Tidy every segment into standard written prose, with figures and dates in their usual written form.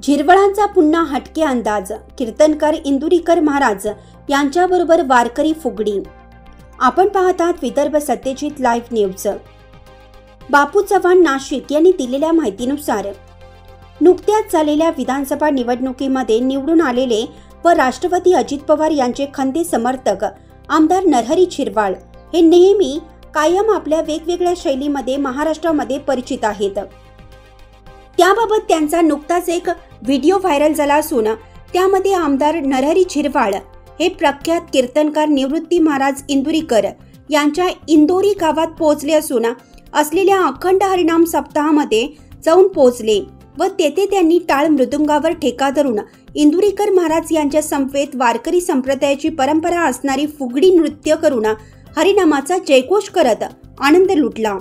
झिरवळांचा पुन्हा हटके अंदाज, कीर्तनकार इंदुरीकर महाराज यांच्याबरोबर वारकरी फुगडी। आपण पाहतात विदर्भ सत्यजित लाईव्ह न्यूज। बापू चव्हाण नाशिक यांनी दिलेल्या माहितीनुसार नुकत्याच झालेल्या विधानसभा निवडणुकीमध्ये निवडून आलेले व राष्ट्रवादी अजित पवार यांचे खंदे समर्थक आमदार नरहरी झिरवाळ हे नेहमी कायम आपल्या वेगवेगळ्या शैलीमध्ये महाराष्ट्रामध्ये परिचित आहेत। त्याबाबत त्यांचा नुकताच एक व्हिडिओ व्हायरल झाला असून त्यामध्ये आमदार नरहरी झिरवाळ हे प्रख्यात कीर्तनकार निवृत्ती महाराज इंदुरीकर यांच्या इंदोरी गावात पोहोचले असून असलेल्या अखंड हरिनाम सप्ताहामध्ये जाऊन पोहोचले व तेथे त्यांनी टाळ मृदुंगावर ठेका धरून इंदुरीकर महाराज यांच्या समवेत वारकरी संप्रदायाची परंपरा असणारी फुगडी नृत्य करून हरिनामाचा जयघोष करत आनंद लुटला।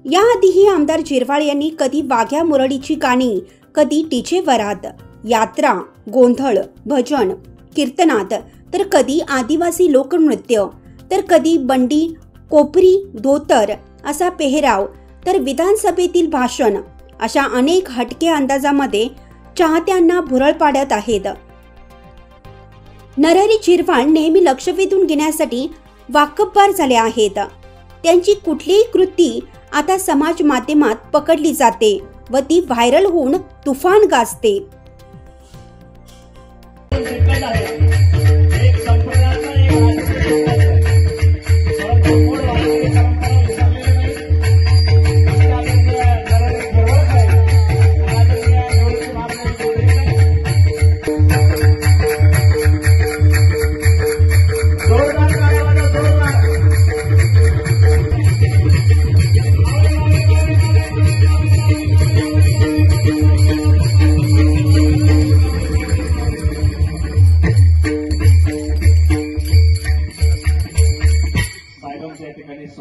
याआधीही आमदार झिरवाळ यांनी कधी वाघ्या मुरळीची गाणी, कधी डीजे वरात, यात्रा, गोंधळ, भजन, कीर्तनात, तर कधी आदिवासी लोकनृत्य, तर कधी बंडी, कोपरी, धोतर असा पेहराव, तर विधानसभेतील भाषण अशा अनेक हटके अंदाजामध्ये चाहत्यांना भुरळ पाडत आहेत। नरहरी झिरवाळ नेहमी लक्ष वेधून घेण्यासाठी वाकबगार झाले आहेत। त्यांची कुठलीही कृती आता समाज माध्यमात पकडली जाते व ती व्हायरल होऊन तुफान गाजते।